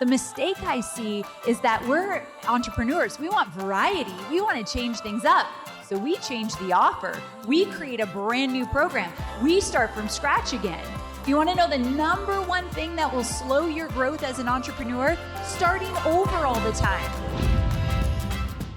The mistake I see is that we're entrepreneurs. We want variety. We want to change things up. So we change the offer. We create a brand new program. We start from scratch again. You want to know the number one thing that will slow your growth as an entrepreneur? Starting over all the time.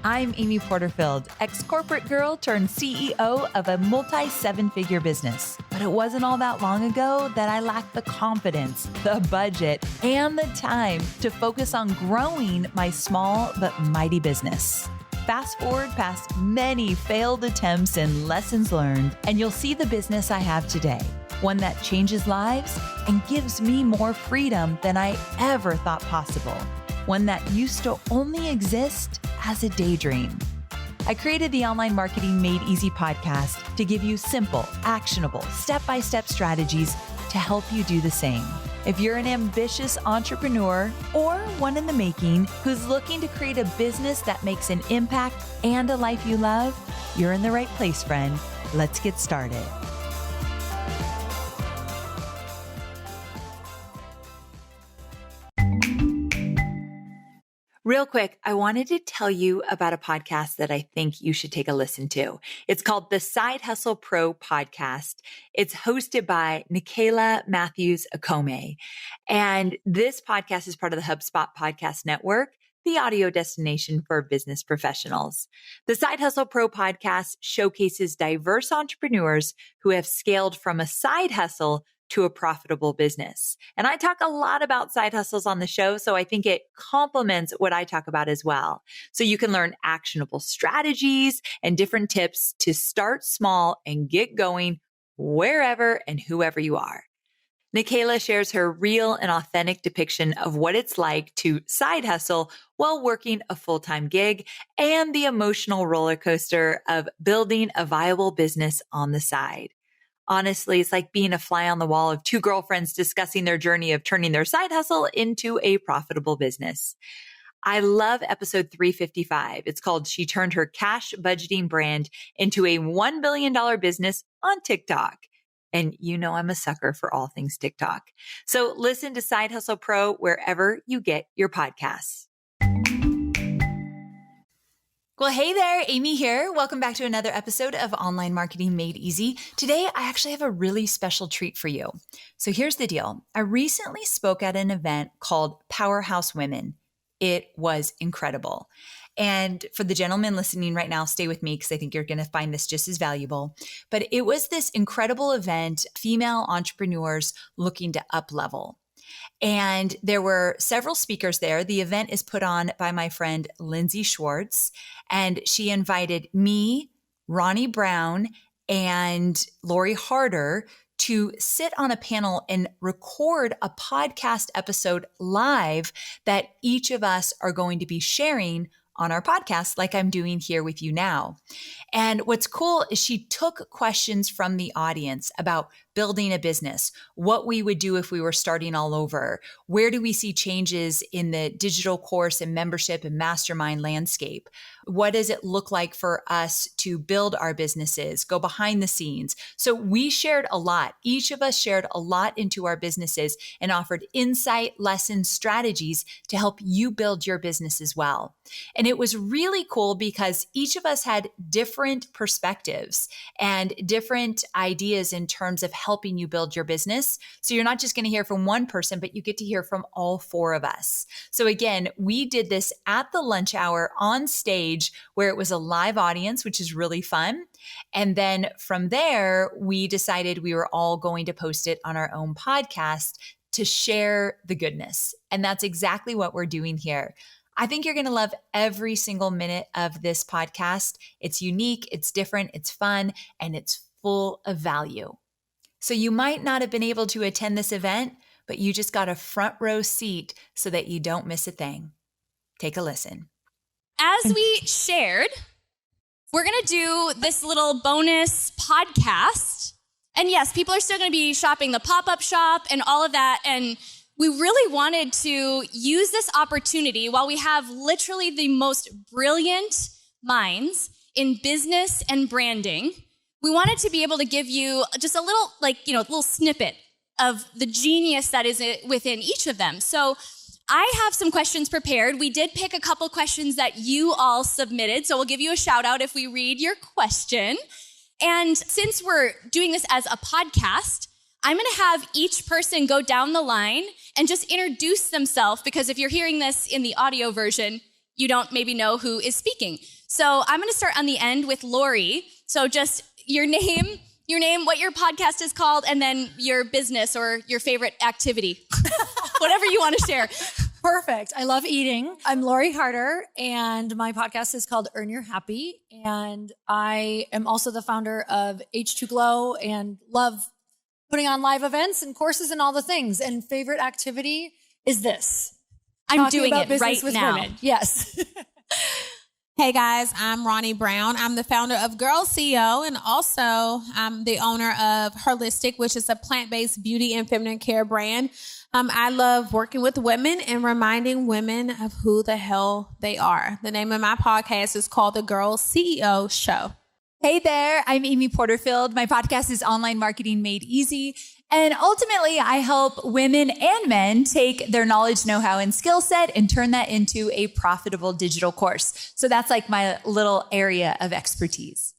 I'm Amy Porterfield, ex-corporate girl turned CEO of a multi-seven-figure business. But it wasn't all that long ago that I lacked the confidence, the budget, and the time to focus on growing my small but mighty business. Fast forward past many failed attempts and lessons learned, and you'll see the business I have today. One that changes lives and gives me more freedom than I ever thought possible. One that used to only exist as a daydream. I created the Online Marketing Made Easy podcast to give you simple, actionable, step-by-step strategies to help you do the same. If you're an ambitious entrepreneur or one in the making who's looking to create a business that makes an impact and a life you love, you're in the right place, friend. Let's get started. Real quick, I wanted to tell you about a podcast that I think you should take a listen to. It's called the Side Hustle Pro Podcast. It's hosted by Nicola Matthews Akome. And this podcast is part of the HubSpot Podcast Network, the audio destination for business professionals. The Side Hustle Pro Podcast showcases diverse entrepreneurs who have scaled from a side hustle to a profitable business. And I talk a lot about side hustles on the show, so I think it complements what I talk about as well. So you can learn actionable strategies and different tips to start small and get going wherever and whoever you are. Nicola shares her real and authentic depiction of what it's like to side hustle while working a full-time gig and the emotional roller coaster of building a viable business on the side. Honestly, it's like being a fly on the wall of two girlfriends discussing their journey of turning their side hustle into a profitable business. I love episode 355. It's called She Turned Her Cash Budgeting Brand into a $1 billion business on TikTok. And you know I'm a sucker for all things TikTok. So listen to Side Hustle Pro wherever you get your podcasts. Well, hey there, Amy here. Welcome back to another episode of Online Marketing Made Easy. Today, I actually have a really special treat for you. So here's the deal. I recently spoke at an event called Powerhouse Women. It was incredible. And for the gentlemen listening right now, stay with me because I think you're going to find this just as valuable. But it was this incredible event, female entrepreneurs looking to up-level. And there were several speakers there. The event is put on by my friend Lindsey Schwartz, and she invited me, Ronnie Brown, and Lori Harder to sit on a panel and record a podcast episode live that each of us are going to be sharing on our podcast like I'm doing here with you now. And what's cool is she took questions from the audience about building a business, what we would do if we were starting all over, where do we see changes in the digital course and membership and mastermind landscape, what does it look like for us to build our businesses, go behind the scenes. So we shared a lot. Each of us shared a lot into our businesses and offered insight, lessons, strategies to help you build your business as well. And it was really cool because each of us had different perspectives and different ideas in terms of helping you build your business. So you're not just going to hear from one person, but you get to hear from all four of us. So again, we did this at the lunch hour on stage where it was a live audience, which is really fun. And then from there, we decided we were all going to post it on our own podcast to share the goodness. And that's exactly what we're doing here. I think you're going to love every single minute of this podcast. It's unique, it's different, it's fun, and it's full of value. So you might not have been able to attend this event, but you just got a front row seat so that you don't miss a thing. Take a listen. As we shared, we're going to do this little bonus podcast. And yes, people are still going to be shopping the pop-up shop and all of that. And we really wanted to use this opportunity while we have literally the most brilliant minds in business and branding. We wanted to be able to give you just a little, little snippet of the genius that is within each of them. So I have some questions prepared. We did pick a couple questions that you all submitted, so we'll give you a shout out if we read your question. And since we're doing this as a podcast, I'm going to have each person go down the line and just introduce themselves, because if you're hearing this in the audio version, you don't maybe know who is speaking. So I'm going to start on the end with Lori. So just your name, what your podcast is called, and then your business or your favorite activity. Whatever you want to share. Perfect. I love eating. I'm Lori Harder, and my podcast is called Earn Your Happy. And I am also the founder of GirlCEO and love putting on live events and courses and all the things. And favorite activity is this. I'm doing it right now. Women. Yes. Hey guys, I'm Ronnie Brown. I'm the founder of GirlCEO, and also I'm the owner of Holistic, which is a plant-based beauty and feminine care brand. I love working with women and reminding women of who the hell they are. The name of my podcast is called The GirlCEO Show. Hey there, I'm Amy Porterfield. My podcast is Online Marketing Made Easy. And ultimately, I help women and men take their knowledge, know-how, and skill set and turn that into a profitable digital course. So that's like my little area of expertise.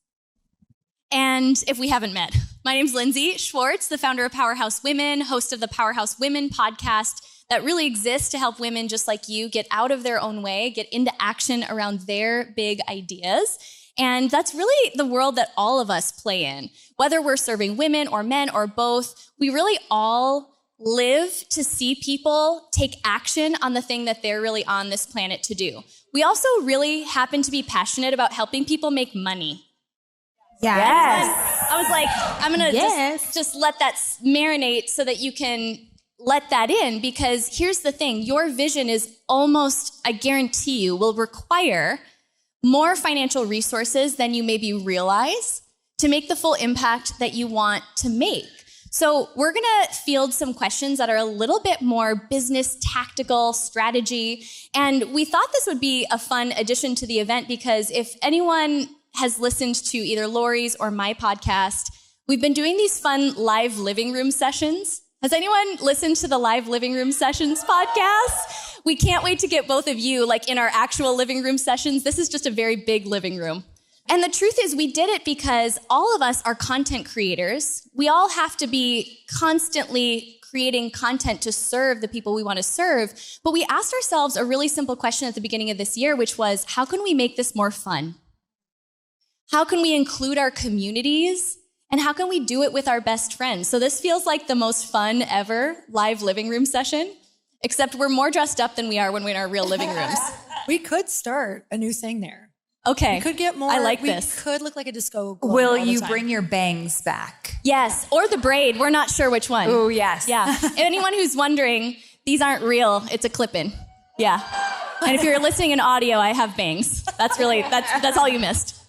And if we haven't met, my name's Lindsey Schwartz, the founder of Powerhouse Women, host of the Powerhouse Women podcast that really exists to help women just like you get out of their own way, get into action around their big ideas. And that's really the world that all of us play in. Whether we're serving women or men or both, we really all live to see people take action on the thing that they're really on this planet to do. We also really happen to be passionate about helping people make money. Yes. I was like, I'm going to just let that marinate so that you can let that in, because here's the thing. Your vision is almost, I guarantee you, will require more financial resources than you maybe realize to make the full impact that you want to make. So we're going to field some questions that are a little bit more business, tactical, strategy. And we thought this would be a fun addition to the event, because if anyone has listened to either Lori's or my podcast, we've been doing these fun live living room sessions. Has anyone listened to the live living room sessions podcast? We can't wait to get both of you like in our actual living room sessions. This is just a very big living room. And the truth is, we did it because all of us are content creators. We all have to be constantly creating content to serve the people we want to serve. But we asked ourselves a really simple question at the beginning of this year, which was, how can we make this more fun? How can we include our communities? And how can we do it with our best friends? So this feels like the most fun ever live living room session, except we're more dressed up than we are when we're in our real living rooms. We could start a new thing there. Okay. We could get more. I like this. We could look like a disco globe Will all the you time. bring your bangs back? Yes, or the braid. We're not sure which one. Oh, yes. Yeah. Anyone who's wondering, these aren't real. It's a clip-in. Yeah. And if you're listening in audio, I have bangs. That's all you missed.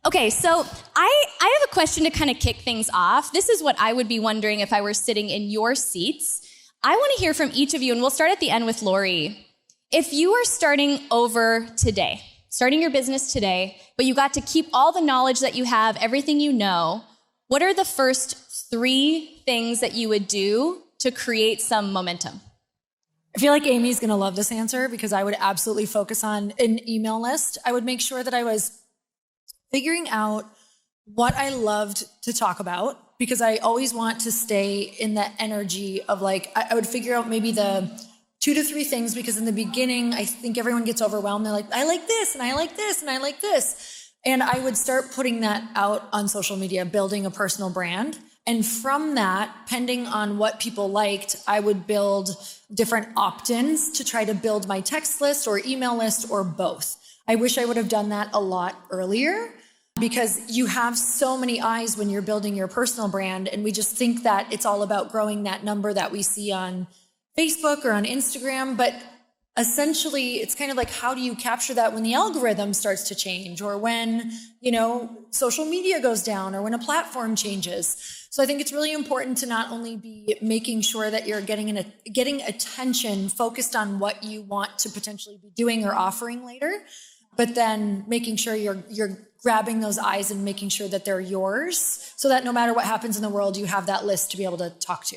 Okay, so I have a question to kind of kick things off. This is what I would be wondering if I were sitting in your seats. I want to hear from each of you, and we'll start at the end with Lori. If you are starting over today, starting your business today, but you got to keep all the knowledge that you have, everything you know, what are the first 3 things that you would do to create some momentum? I feel like Amy's going to love this answer, because I would absolutely focus on an email list. I would make sure that I was figuring out what I loved to talk about, because I always want to stay in that energy of like, I would figure out maybe the 2 to 3 things, because in the beginning, I think everyone gets overwhelmed. They're like, I like this, and I like this, and I like this. And I would start putting that out on social media, building a personal brand. And from that, depending on what people liked, I would build different opt-ins to try to build my text list or email list or both. I wish I would have done that a lot earlier, because you have so many eyes when you're building your personal brand. And we just think that it's all about growing that number that we see on Facebook or on Instagram. But essentially, it's kind of like, how do you capture that when the algorithm starts to change, or when, social media goes down, or when a platform changes? So I think it's really important to not only be making sure that you're getting attention focused on what you want to potentially be doing or offering later, but then making sure you're grabbing those eyes and making sure that they're yours, so that no matter what happens in the world, you have that list to be able to talk to.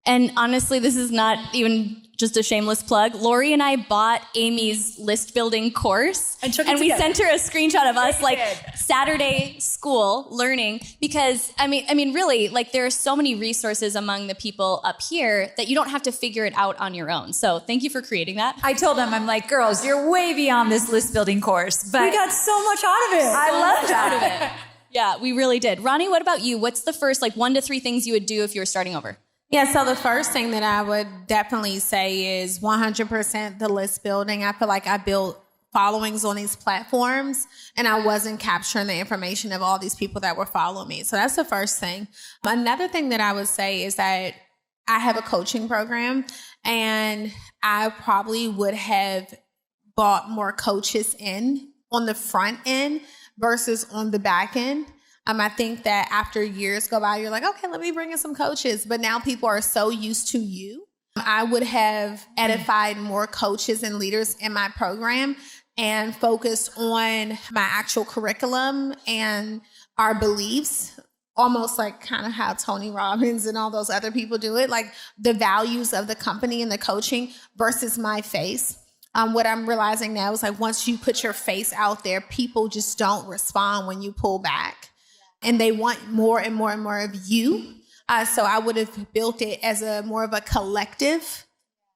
And honestly, this is not even just a shameless plug, Lori and I bought Amy's list building course and we sent her a screenshot of us like Saturday school learning, because I mean really, like, there are so many resources among the people up here that you don't have to figure it out on your own. So thank you for creating that. I told them, I'm like, girls, you're way beyond this list building course, but We got so much out of it. I love that. Yeah, we really did. Ronnie, what about you? What's the first 1 to 3 things you would do if you were starting over? Yeah, so the first thing that I would definitely say is 100% the list building. I feel like I built followings on these platforms and I wasn't capturing the information of all these people that were following me. So that's the first thing. Another thing that I would say is that I have a coaching program, and I probably would have bought more coaches in on the front end versus on the back end. I think that after years go by, you're like, okay, let me bring in some coaches. But now people are so used to you. I would have edified more coaches and leaders in my program and focused on my actual curriculum and our beliefs, almost like kind of how Tony Robbins and all those other people do it, like the values of the company and the coaching versus my face. What I'm realizing now is like once you put your face out there, people just don't respond when you pull back. And they want more and more and more of you. So I would have built it as a more of a collective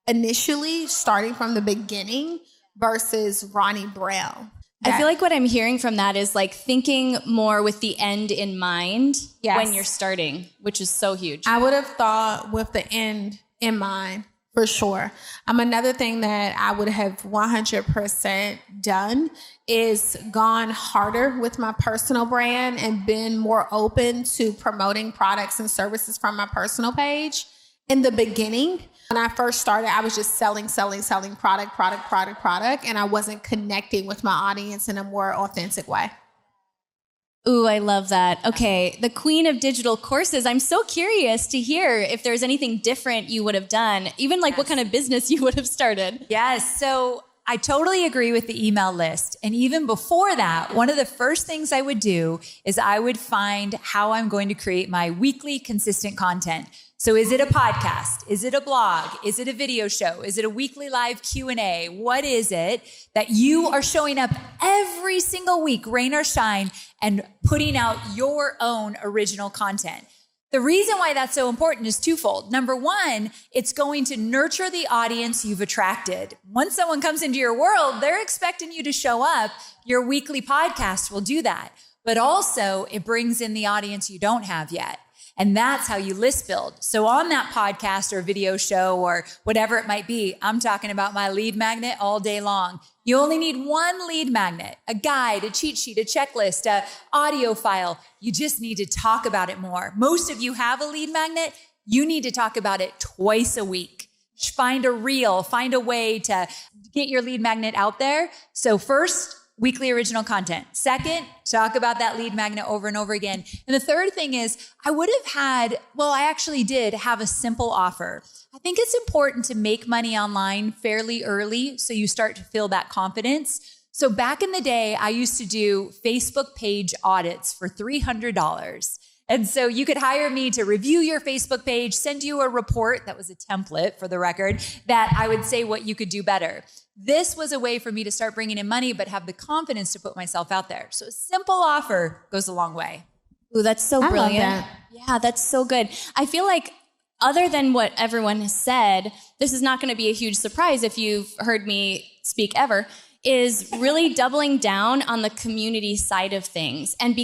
initially, starting from the beginning versus Ronnie Brown. I feel like what I'm hearing from that is like thinking more with the end in mind when you're starting, which is so huge. I would have thought with the end in mind. For sure. Another thing that I would have 100% done is gone harder with my personal brand and been more open to promoting products and services from my personal page. In the beginning, when I first started, I was just selling product. And I wasn't connecting with my audience in a more authentic way. Ooh, I love that. Okay, the queen of digital courses. I'm so curious to hear if there's anything different you would have done, even like what kind of business you would have started. Yes, so I totally agree with the email list. And even before that, one of the first things I would do is I would find how I'm going to create my weekly consistent content. So is it a podcast? Is it a blog? Is it a video show? Is it a weekly live Q&A? What is it that you are showing up every single week, rain or shine, and putting out your own original content? The reason why that's so important is twofold. Number one, it's going to nurture the audience you've attracted. Once someone comes into your world, they're expecting you to show up. Your weekly podcast will do that. But also, it brings in the audience you don't have yet. And that's how you list build. So on that podcast or video show or whatever it might be, I'm talking about my lead magnet all day long. You only need one lead magnet, a guide, a cheat sheet, a checklist, a audio file. You just need to talk about it more. Most of you have a lead magnet. You need to talk about it twice a week. Find a reel, find a way to get your lead magnet out there. So first, weekly original content. Second, talk about that lead magnet over and over again. And the third thing is I actually did have a simple offer. I think it's important to make money online fairly early so you start to feel that confidence. So back in the day, I used to do Facebook page audits for $300. And so you could hire me to review your Facebook page, send you a report that was a template for the record, that I would say what you could do better. This was a way for me to start bringing in money, but have the confidence to put myself out there. So a simple offer goes a long way. Ooh, that's so brilliant. Love that. Yeah, that's so good. I feel like other than what everyone has said, this is not going to be a huge surprise if you've heard me speak ever, is really doubling down on the community side of things. And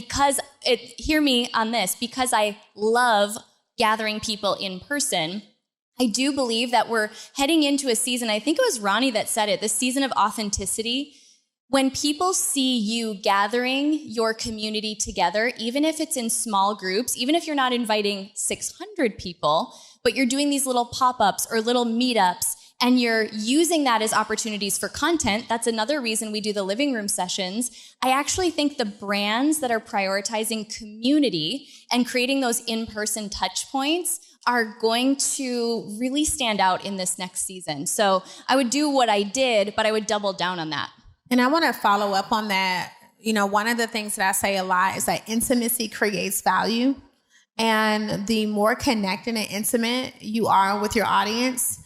hear me on this, because I love gathering people in person, I do believe that we're heading into a season, I think it was Ronnie that said it, the season of authenticity. When people see you gathering your community together, even if it's in small groups, even if you're not inviting 600 people, but you're doing these little pop-ups or little meetups, and you're using that as opportunities for content, that's another reason we do the living room sessions. I actually think the brands that are prioritizing community and creating those in-person touch points are going to really stand out in this next season. So I would do what I did, but I would double down on that. And I want to follow up on that. You know, one of the things that I say a lot is that intimacy creates value. And the more connected and intimate you are with your audience,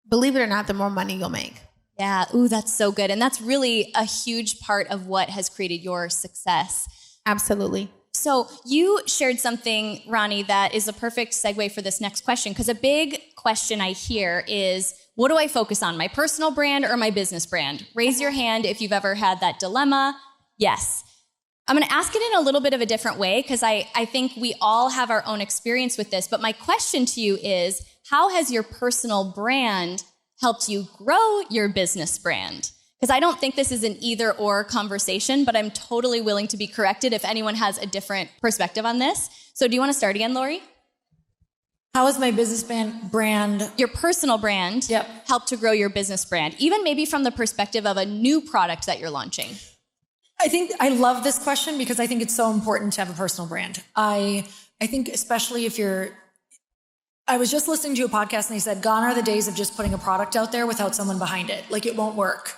believe it or not, the more money you'll make. Yeah. Ooh, that's so good. And that's really a huge part of what has created your success. Absolutely. So you shared something, Ronnie, that is a perfect segue for this next question, because a big question I hear is, what do I focus on, my personal brand or my business brand? Raise your hand if you've ever had that dilemma. Yes. I'm going to ask it in a little bit of a different way, because I think we all have our own experience with this. But my question to you is, how has your personal brand helped you grow your business brand? Because I don't think this is an either or conversation, but I'm totally willing to be corrected if anyone has a different perspective on this. So do you want to start again, Lori? How has my business brand, your personal brand, helped to grow your business brand, even maybe from the perspective of a new product that you're launching? I think I love this question because I think it's so important to have a personal brand. I think especially if I was just listening to a podcast and they said, gone are the days of just putting a product out there without someone behind it. Like, it won't work.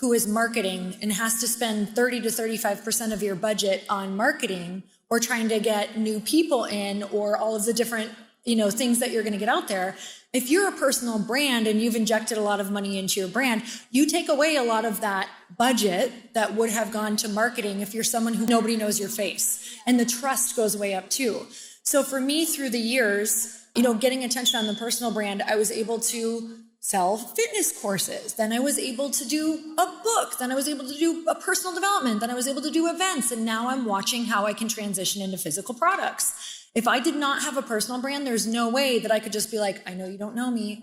Who is marketing and has to spend 30 to 35% of your budget on marketing or trying to get new people in, or all of the different, things that you're going to get out there. If you're a personal brand and you've injected a lot of money into your brand, you take away a lot of that budget that would have gone to marketing if you're someone who nobody knows your face, and the trust goes way up too. So for me, through the years, getting attention on the personal brand, I was able to sell fitness courses. Then I was able to do a book. Then I was able to do a personal development. Then I was able to do events. And now I'm watching how I can transition into physical products. If I did not have a personal brand, there's no way that I could just be like, I know you don't know me.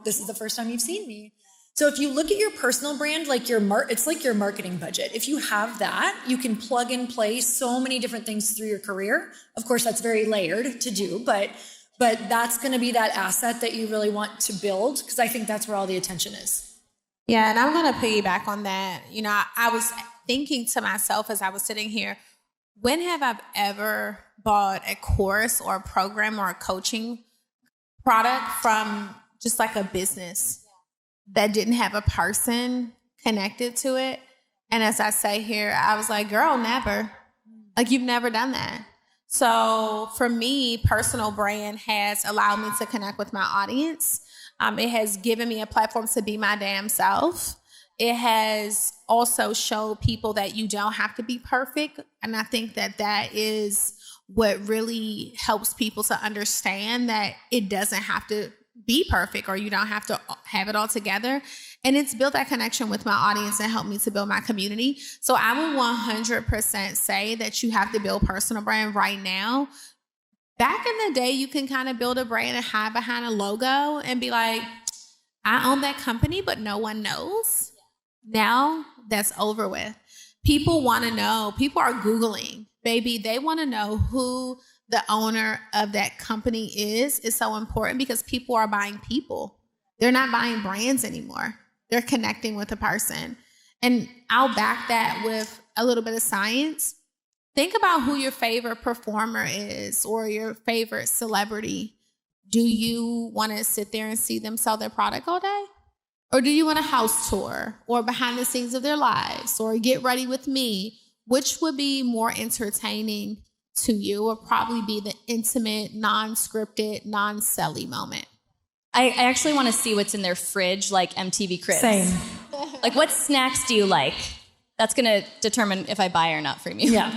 This is the first time you've seen me. So if you look at your personal brand, it's like your marketing budget. If you have that, you can plug and play so many different things through your career. Of course, that's very layered to do, but that's going to be that asset that you really want to build, because I think that's where all the attention is. Yeah, and I'm going to piggyback on that. I was thinking to myself as I was sitting here, when have I ever bought a course or a program or a coaching product from just like a business that didn't have a person connected to it? And as I say here, I was like, girl, never. Like, you've never done that. So for me, personal brand has allowed me to connect with my audience. It has given me a platform to be my damn self. It has also showed people that you don't have to be perfect. And I think that is what really helps people to understand that it doesn't have to be perfect, or you don't have to have it all together. And it's built that connection with my audience and helped me to build my community. So I would 100% say that you have to build personal brand right now. Back in the day, you can kind of build a brand and hide behind a logo and be like, I own that company, but no one knows. Now that's over with. People want to know. People are Googling, baby. They want to know who the owner of that company is. It's so important because people are buying people. They're not buying brands anymore. They're connecting with a person. And I'll back that with a little bit of science. Think about who your favorite performer is or your favorite celebrity. Do you want to sit there and see them sell their product all day? Or do you want a house tour or behind the scenes of their lives or get ready with me? Which would be more entertaining to you? Would probably be the intimate, non-scripted, non-selly moment. I actually want to see what's in their fridge, like MTV Cribs. Same. Like, what snacks do you like? That's going to determine if I buy or not from you. Yeah.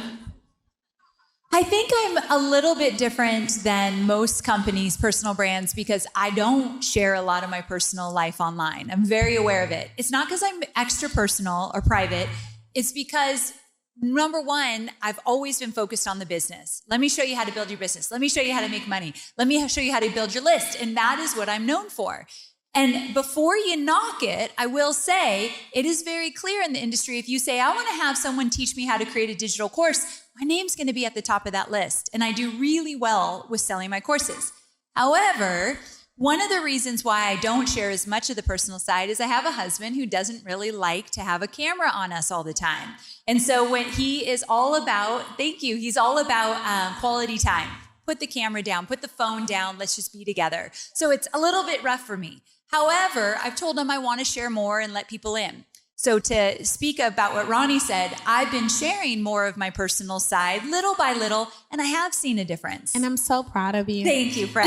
I think I'm a little bit different than most companies' personal brands because I don't share a lot of my personal life online. I'm very aware of it. It's not because I'm extra personal or private. It's because, number one, I've always been focused on the business. Let me show you how to build your business. Let me show you how to make money. Let me show you how to build your list. And that is what I'm known for. And before you knock it, I will say it is very clear in the industry. If you say, I want to have someone teach me how to create a digital course, my name's going to be at the top of that list. And I do really well with selling my courses. However, one of the reasons why I don't share as much of the personal side is I have a husband who doesn't really like to have a camera on us all the time. And so when he is all about, he's all about quality time. Put the camera down, put the phone down, let's just be together. So it's a little bit rough for me. However, I've told him I want to share more and let people in. So to speak about what Ronnie said, I've been sharing more of my personal side little by little, and I have seen a difference. And I'm so proud of you. Thank you, Fred.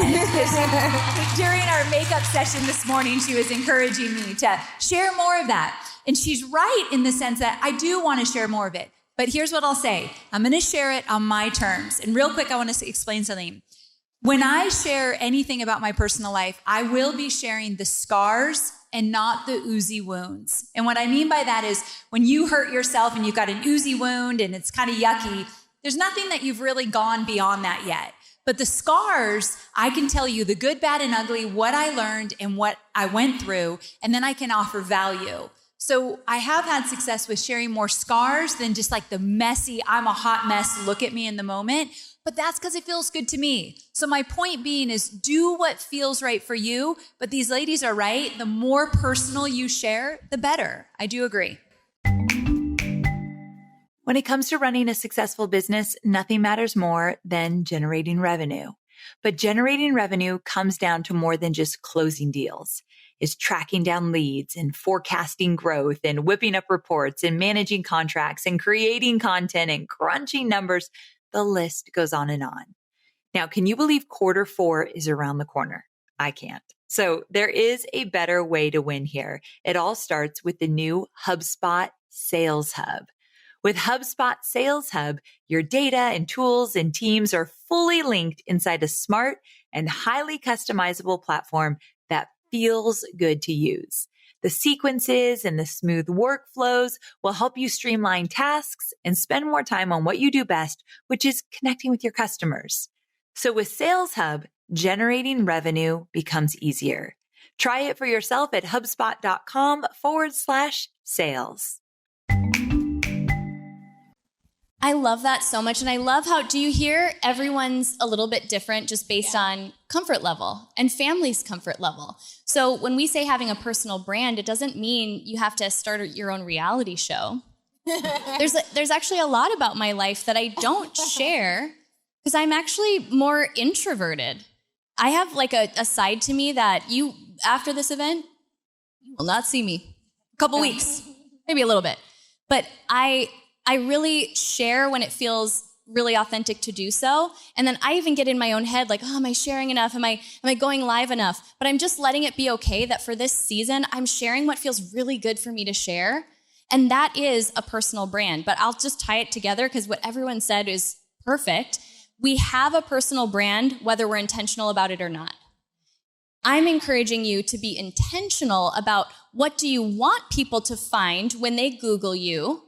During our makeup session this morning, she was encouraging me to share more of that. And she's right in the sense that I do want to share more of it. But here's what I'll say. I'm going to share it on my terms. And real quick, I want to explain something. When I share anything about my personal life, I will be sharing the scars and not the oozy wounds. And what I mean by that is when you hurt yourself and you've got an oozy wound and it's kind of yucky, there's nothing that you've really gone beyond that yet. But the scars, I can tell you the good, bad, and ugly, what I learned and what I went through, and then I can offer value. So I have had success with sharing more scars than just like the messy, I'm a hot mess, look at me in the moment. But that's because it feels good to me. So my point being is do what feels right for you. But these ladies are right. The more personal you share, the better. I do agree. When it comes to running a successful business, nothing matters more than generating revenue. But generating revenue comes down to more than just closing deals. It's tracking down leads and forecasting growth and whipping up reports and managing contracts and creating content and crunching numbers. The list goes on and on. Now, can you believe Q4 is around the corner? I can't. So there is a better way to win here. It all starts with the new HubSpot Sales Hub. With HubSpot Sales Hub, your data and tools and teams are fully linked inside a smart and highly customizable platform that feels good to use. The sequences and the smooth workflows will help you streamline tasks and spend more time on what you do best, which is connecting with your customers. So with Sales Hub, generating revenue becomes easier. Try it for yourself at HubSpot.com/sales. I love that so much. And I love how, do you hear everyone's a little bit different just based on comfort level and family's comfort level. So when we say having a personal brand, it doesn't mean you have to start your own reality show. There's actually a lot about my life that I don't share because I'm actually more introverted. I have like a side to me that you, after this event, you will not see me. A couple weeks, maybe a little bit. But I really share when it feels really authentic to do so. And then I even get in my own head like, oh, am I sharing enough? Am I going live enough? But I'm just letting it be okay that for this season, I'm sharing what feels really good for me to share. And that is a personal brand. But I'll just tie it together because what everyone said is perfect. We have a personal brand, whether we're intentional about it or not. I'm encouraging you to be intentional about what do you want people to find when they Google you,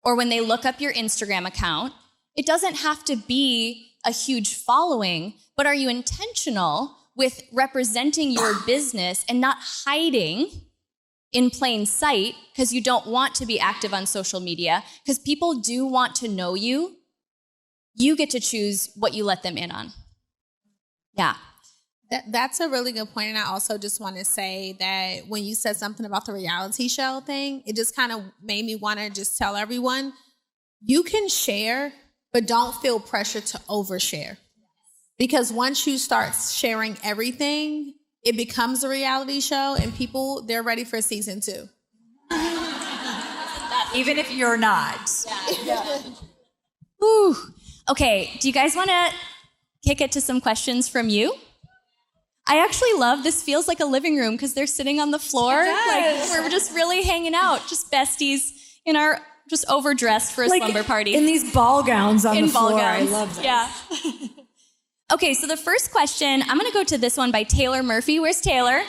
or when they look up your Instagram account. It doesn't have to be a huge following, but are you intentional with representing your business and not hiding in plain sight because you don't want to be active on social media? Because people do want to know you. You get to choose what you let them in on. Yeah. That's a really good point. And I also just want to say that when you said something about the reality show thing, it just kind of made me want to just tell everyone, you can share, but don't feel pressure to overshare. Because once you start sharing everything, it becomes a reality show and people, they're ready for season 2. Even if you're not. Yeah. Whew. Okay, do you guys want to kick it to some questions from you? I actually love this. Feels like a living room because they're sitting on the floor. Like we're just really hanging out, just besties in our just overdressed for a slumber party. In these ball gowns on the floor. Gowns. I love that. Yeah. Okay, so the first question, I'm going to go to this one by Taylor Murphy. Where's Taylor?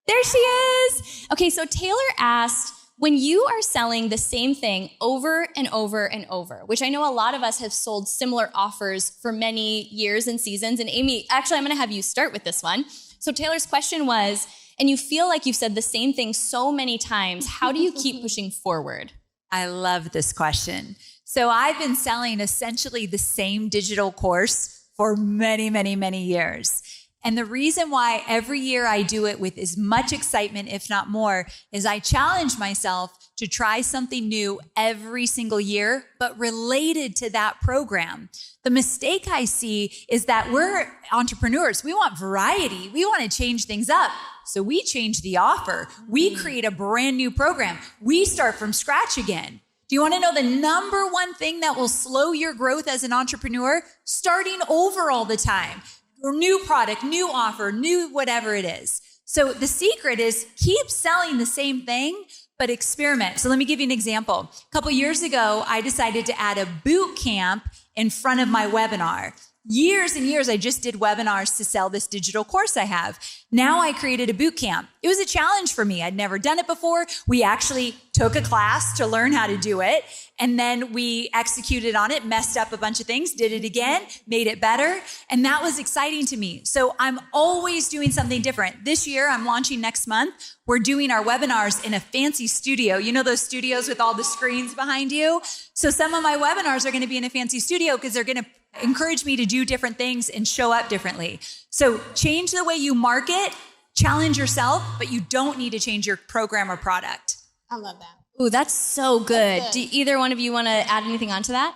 There she is. Okay, so Taylor asked, when you are selling the same thing over and over and over, which I know a lot of us have sold similar offers for many years and seasons. And Amy, actually, I'm going to have you start with this one. So Taylor's question was, and you feel like you've said the same thing so many times, how do you keep pushing forward? I love this question. So I've been selling essentially the same digital course for many, many, many years. And the reason why every year I do it with as much excitement, if not more, is I challenge myself to try something new every single year, but related to that program. The mistake I see is that we're entrepreneurs. We want variety. We want to change things up. So we change the offer. We create a brand new program. We start from scratch again. Do you want to know the number one thing that will slow your growth as an entrepreneur? Starting over all the time. New product, new offer, new whatever it is. So the secret is keep selling the same thing, but experiment. So let me give you an example. A couple years ago, I decided to add a boot camp in front of my webinar. Years and years, I just did webinars to sell this digital course I have. Now I created a boot camp. It was a challenge for me. I'd never done it before. We actually took a class to learn how to do it. And then we executed on it, messed up a bunch of things, did it again, made it better. And that was exciting to me. So I'm always doing something different. This year, I'm launching next month. We're doing our webinars in a fancy studio. You know those studios with all the screens behind you? So some of my webinars are going to be in a fancy studio because they're going to encourage me to do different things and show up differently. So change the way you market, challenge yourself, but you don't need to change your program or product. I love that. Ooh, that's so good. That's good. Do either one of you want to add anything onto that?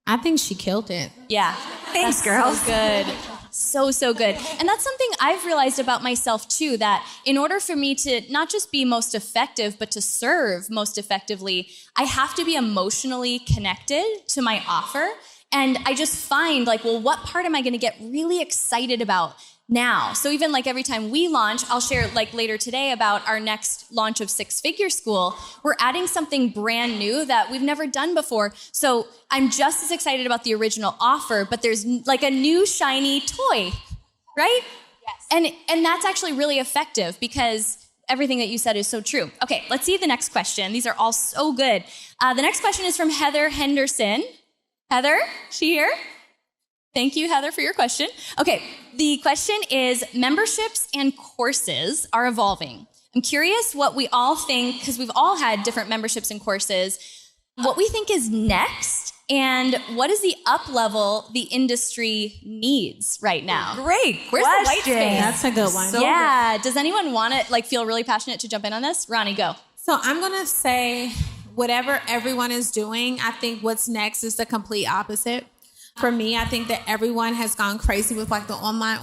I think she killed it. Yeah. Thanks, girls. So good. So good. And that's something I've realized about myself too, that in order for me to not just be most effective, but to serve most effectively, I have to be emotionally connected to my offer. And I just find like, well, what part am I going to get really excited about now? So even like every time we launch, I'll share like later today about our next launch of Six Figure School. We're adding something brand new that we've never done before. So I'm just as excited about the original offer, but there's like a new shiny toy, right? Yes. And that's actually really effective because everything that you said is so true. Okay, let's see the next question. These are all so good. The next question is from Heather Henderson. Heather, she here? Thank you, Heather, for your question. Okay, the question is, memberships and courses are evolving. I'm curious what we all think, because we've all had different memberships and courses, what we think is next, and what is the up level the industry needs right now? Great. Where's the white space? That's a good one. Yeah. Does anyone want to like feel really passionate to jump in on this? Ronnie, go. So I'm going to say whatever everyone is doing, I think what's next is the complete opposite. For me, I think that everyone has gone crazy with like the online.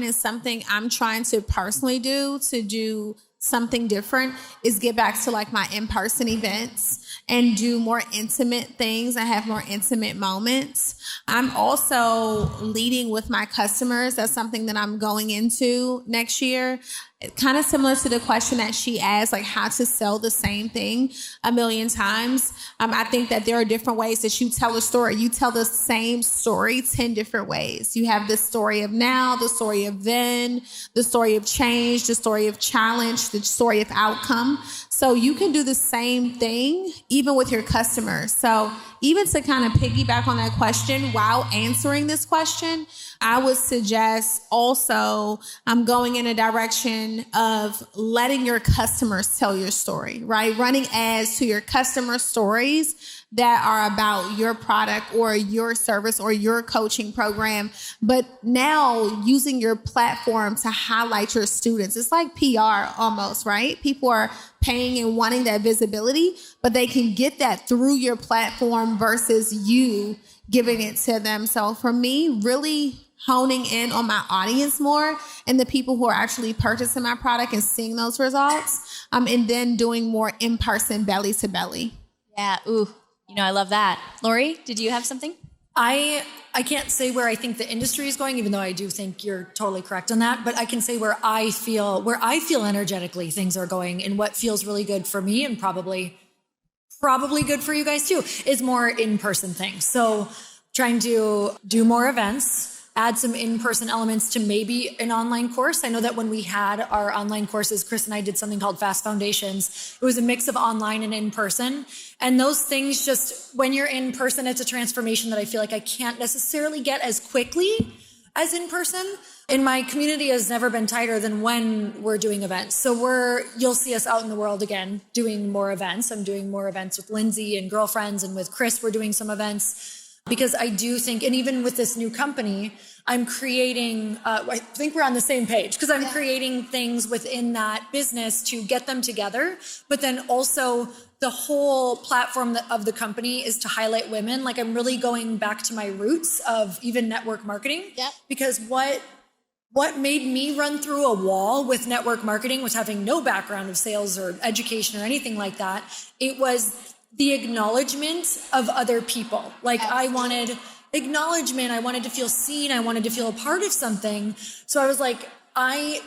And something I'm trying to personally do to do something different is get back to like my in-person events and do more intimate things. I have more intimate moments. I'm also leading with my customers. That's something that I'm going into next year. Kind of similar to the question that she asked, like how to sell the same thing a million times. I think that there are different ways that you tell a story. You tell the same story 10 different ways. You have the story of now, the story of then, the story of change, the story of challenge, the story of outcome. So you can do the same thing even with your customers. So even to kind of piggyback on that question while answering this question, I would suggest also going in a direction of letting your customers tell your story, right? Running ads to your customer stories that are about your product or your service or your coaching program, but now using your platform to highlight your students. It's like PR almost, right? People are paying and wanting that visibility, but they can get that through your platform versus you giving it to them. So for me, really honing in on my audience more and the people who are actually purchasing my product and seeing those results, and then doing more in-person belly to belly. Yeah, ooh, I love that. Lori, did you have something? I can't say where I think the industry is going, even though I do think you're totally correct on that. But I can say where I feel energetically things are going, and what feels really good for me, and probably good for you guys too, is more in-person things. So trying to do more events, add some in-person elements to maybe an online course. I know that when we had our online courses, Chris and I did something called Fast Foundations. It was a mix of online and in-person. And those things just, when you're in person, it's a transformation that I feel like I can't necessarily get as quickly as in person. And my community has never been tighter than when we're doing events. So you'll see us out in the world again, doing more events. I'm doing more events with Lindsey and Girlfriends, and with Chris, we're doing some events. Because I do think, and even with this new company, I'm creating, I think we're on the same page, because I'm creating things within that business to get them together. But then also the whole platform of the company is to highlight women. Like I'm really going back to my roots of even network marketing. Yep. Because what what made me run through a wall with network marketing was having no background of sales or education or anything like that. It was the acknowledgement of other people. Like I wanted acknowledgement. I wanted to feel seen. I wanted to feel a part of something. So I was like, I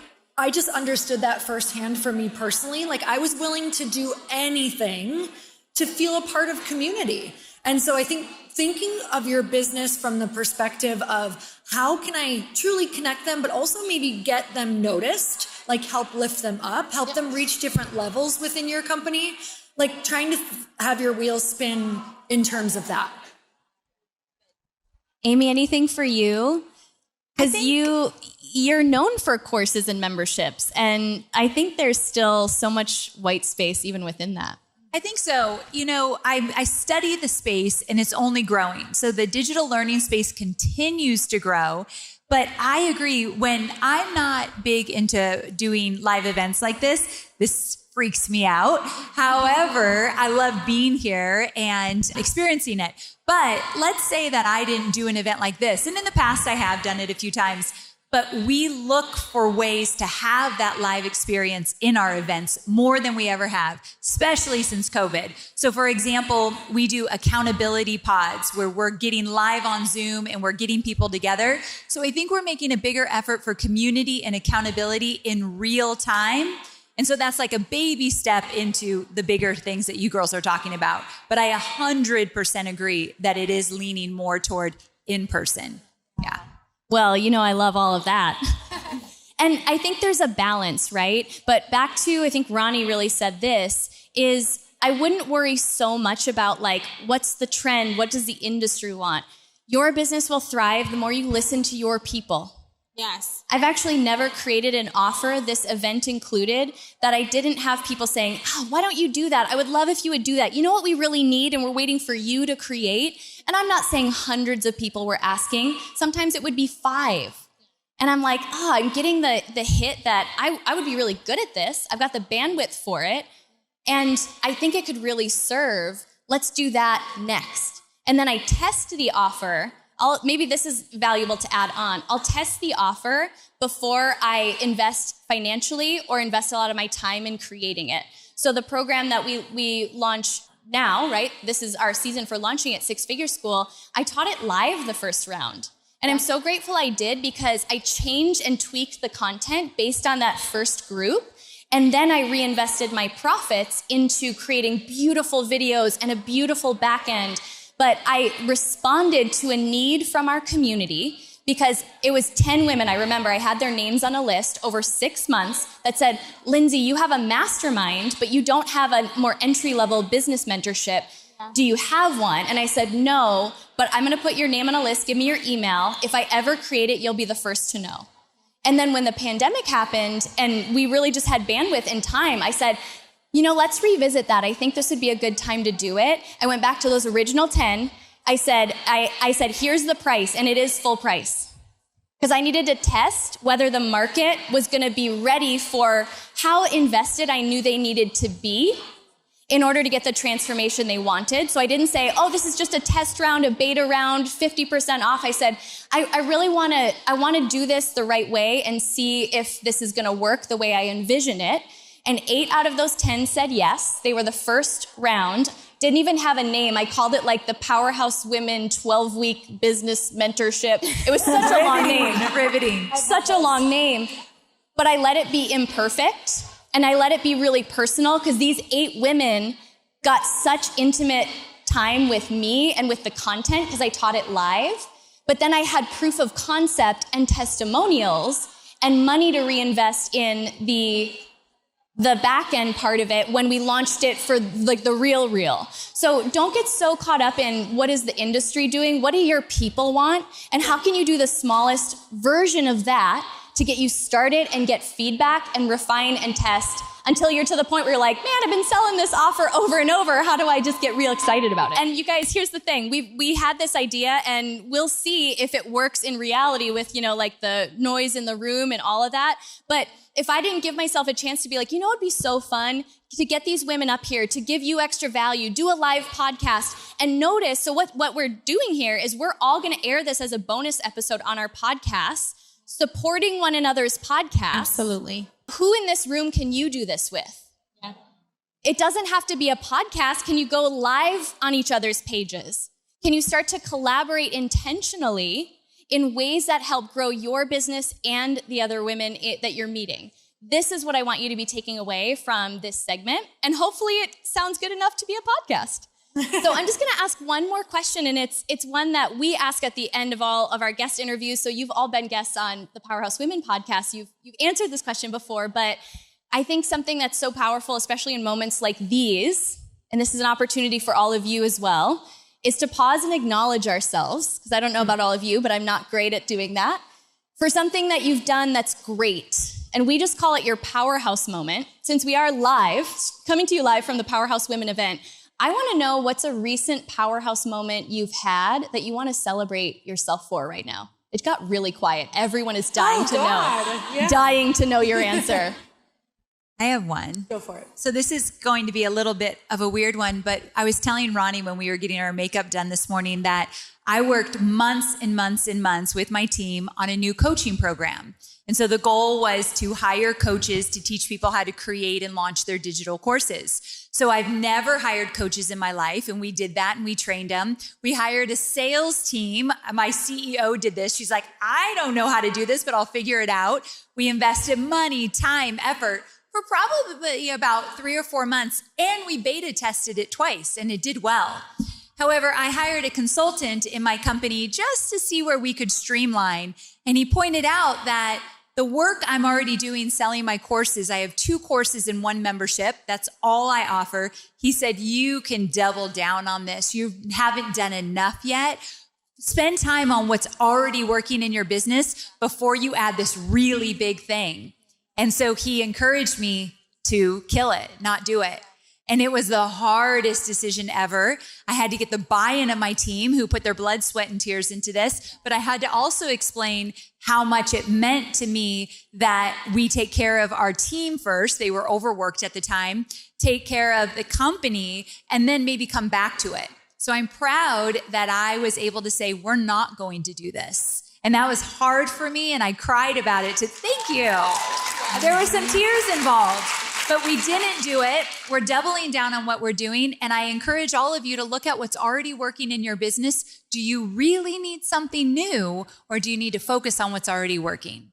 just understood that firsthand for me personally. Like I was willing to do anything to feel a part of community. And so I think thinking of your business from the perspective of how can I truly connect them, but also maybe get them noticed, like help lift them up, help them reach different levels within your company, like trying to have your wheels spin in terms of that. Amy, anything for you? Because you're known for courses and memberships, and I think there's still so much white space even within that. I think so. You know, I study the space and it's only growing. So the digital learning space continues to grow. But I agree, when I'm not big into doing live events like this freaks me out. However, I love being here and experiencing it. But let's say that I didn't do an event like this. And in the past, I have done it a few times. But we look for ways to have that live experience in our events more than we ever have, especially since COVID. So for example, we do accountability pods where we're getting live on Zoom and we're getting people together. So I think we're making a bigger effort for community and accountability in real time. And so that's like a baby step into the bigger things that you girls are talking about. But I 100% agree that it is leaning more toward in person. Yeah. Well, you know, I love all of that. And I think there's a balance, right? But back to, I think Ronnie really said this, is I wouldn't worry so much about like, what's the trend? What does the industry want? Your business will thrive the more you listen to your people. Yes. I've actually never created an offer, this event included, that I didn't have people saying, oh, why don't you do that? I would love if you would do that. You know what we really need and we're waiting for you to create? And I'm not saying hundreds of people were asking. Sometimes it would be 5. And I'm like, I'm getting the hit that I would be really good at this. I've got the bandwidth for it. And I think it could really serve. Let's do that next. And then I test the offer. Maybe this is valuable to add on. I'll test the offer before I invest financially or invest a lot of my time in creating it. So the program that we launch now, right? This is our season for launching at Six Figure School. I taught it live the first round. And I'm so grateful I did because I changed and tweaked the content based on that first group. And then I reinvested my profits into creating beautiful videos and a beautiful back end. But I responded to a need from our community because it was 10 women. I remember I had their names on a list over 6 months that said, Lindsey, you have a mastermind, but you don't have a more entry-level business mentorship. Do you have one? And I said, no, but I'm going to put your name on a list. Give me your email. If I ever create it, you'll be the first to know. And then when the pandemic happened and we really just had bandwidth and time, I said, you know, let's revisit that. I think this would be a good time to do it. I went back to those original 10. I said, here's the price, and it is full price. Because I needed to test whether the market was going to be ready for how invested I knew they needed to be in order to get the transformation they wanted. So I didn't say, oh, this is just a test round, a beta round, 50% off. I said, I really want to do this the right way and see if this is going to work the way I envision it. And 8 out of those 10 said yes. They were the first round. Didn't even have a name. I called it like the Powerhouse Women 12-week business mentorship. It was such a long name. Riveting. Such a long name. But I let it be imperfect and I let it be really personal because these 8 women got such intimate time with me and with the content because I taught it live. But then I had proof of concept and testimonials and money to reinvest in the back end part of it when we launched it for like the real. So don't get so caught up in what is the industry doing, what do your people want, and how can you do the smallest version of that to get you started and get feedback and refine and test until you're to the point where you're like, man, I've been selling this offer over and over. How do I just get real excited about it? And you guys, here's the thing. We had this idea and we'll see if it works in reality with, you know, like the noise in the room and all of that. But if I didn't give myself a chance to be like, you know, it'd be so fun to get these women up here, to give you extra value, do a live podcast and notice. So what we're doing here is we're all going to air this as a bonus episode on our podcast. supporting one another's podcasts. Absolutely. Who in this room can you do this with? Yeah. It doesn't have to be a podcast. Can you go live on each other's pages? Can you start to collaborate intentionally in ways that help grow your business and the other women that you're meeting? This is what I want you to be taking away from this segment. And hopefully it sounds good enough to be a podcast. So I'm just going to ask one more question, and it's one that we ask at the end of all of our guest interviews. So you've all been guests on the Powerhouse Women podcast. You've answered this question before, but I think something that's so powerful, especially in moments like these, and this is an opportunity for all of you as well, is to pause and acknowledge ourselves, because I don't know about all of you, but I'm not great at doing that, for something that you've done that's great. And we just call it your Powerhouse moment. Since we are live, coming to you live from the Powerhouse Women event, I want to know what's a recent Powerhouse moment you've had that you want to celebrate yourself for right now. It got really quiet. Everyone is dying to know. Yeah. Dying to know your answer. I have one. Go for it. So this is going to be a little bit of a weird one, but I was telling Ronnie when we were getting our makeup done this morning that I worked months and months and months with my team on a new coaching program. And so the goal was to hire coaches to teach people how to create and launch their digital courses. So I've never hired coaches in my life, and we did that and we trained them. We hired a sales team. My CEO did this. She's like, I don't know how to do this, but I'll figure it out. We invested money, time, effort for probably about 3 or 4 months, and we beta tested it twice, and it did well. However, I hired a consultant in my company just to see where we could streamline, and he pointed out that the work I'm already doing selling my courses, I have 2 courses in 1 membership. That's all I offer. He said, you can double down on this. You haven't done enough yet. Spend time on what's already working in your business before you add this really big thing. And so he encouraged me to kill it, not do it. And it was the hardest decision ever. I had to get the buy-in of my team who put their blood, sweat, and tears into this. But I had to also explain how much it meant to me that we take care of our team first. They were overworked at the time. Take care of the company and then maybe come back to it. So I'm proud that I was able to say, we're not going to do this. And that was hard for me. And I cried about it thank you. There were some tears involved. But we didn't do it. We're doubling down on what we're doing. And I encourage all of you to look at what's already working in your business. Do you really need something new, or do you need to focus on what's already working?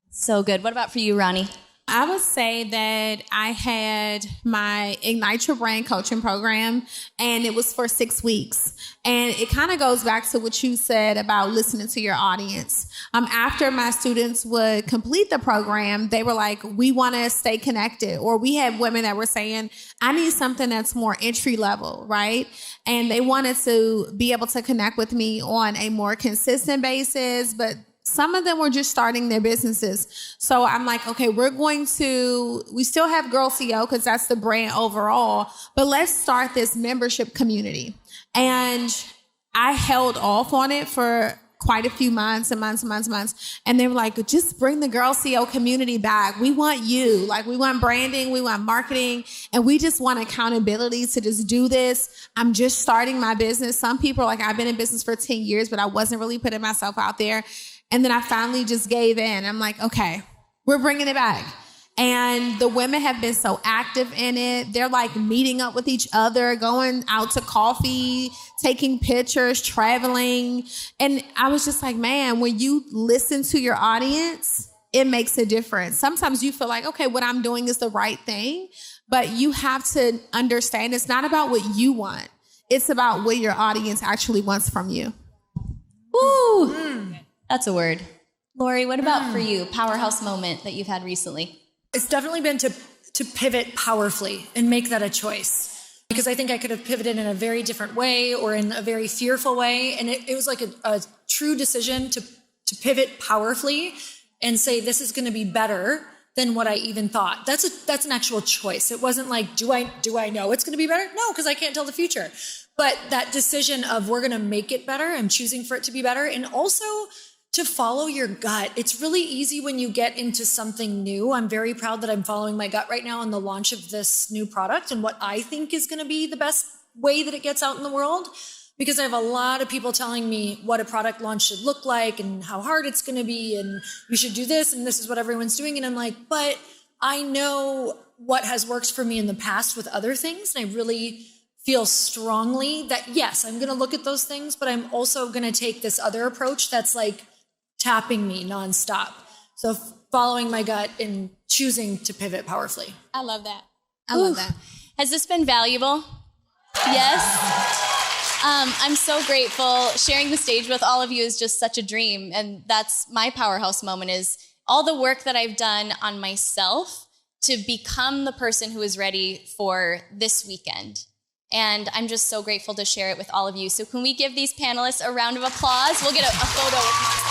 So good. What about for you, Ronnie? I would say that I had my Ignite Your Brain coaching program, and it was for 6 weeks. And it kind of goes back to what you said about listening to your audience. After my students would complete the program, they were like, we want to stay connected. Or we had women that were saying, I need something that's more entry level, right? And they wanted to be able to connect with me on a more consistent basis, but some of them were just starting their businesses. So I'm like, okay, we still have GirlCEO because that's the brand overall, but let's start this membership community. And I held off on it for quite a few months and months and months and months. And they were like, just bring the GirlCEO community back. We want you. Like, we want branding, we want marketing, and we just want accountability to just do this. I'm just starting my business. Some people are like, I've been in business for 10 years, but I wasn't really putting myself out there. And then I finally just gave in. I'm like, okay, we're bringing it back. And the women have been so active in it. They're like meeting up with each other, going out to coffee, taking pictures, traveling. And I was just like, man, when you listen to your audience, it makes a difference. Sometimes you feel like, okay, what I'm doing is the right thing, but you have to understand it's not about what you want. It's about what your audience actually wants from you. Woo! That's a word. Lori, what about for you? Powerhouse moment that you've had recently? It's definitely been to pivot powerfully and make that a choice. Because I think I could have pivoted in a very different way or in a very fearful way. And it was like a true decision to pivot powerfully and say, this is going to be better than what I even thought. That's an actual choice. It wasn't like, do I know it's going to be better? No, because I can't tell the future. But that decision of we're going to make it better, I'm choosing for it to be better. And also to follow your gut. It's really easy when you get into something new. I'm very proud that I'm following my gut right now on the launch of this new product and what I think is going to be the best way that it gets out in the world. because I have a lot of people telling me what a product launch should look like and how hard it's going to be, and you should do this, and this is what everyone's doing. And I'm like, but I know what has worked for me in the past with other things. And I really feel strongly that, yes, I'm going to look at those things, but I'm also going to take this other approach that's like tapping me nonstop. So following my gut and choosing to pivot powerfully. I love that. I love that. Has this been valuable? Yes? I'm so grateful. Sharing the stage with all of you is just such a dream. And that's my powerhouse moment, is all the work that I've done on myself to become the person who is ready for this weekend. And I'm just so grateful to share it with all of you. So can we give these panelists a round of applause? We'll get a photo with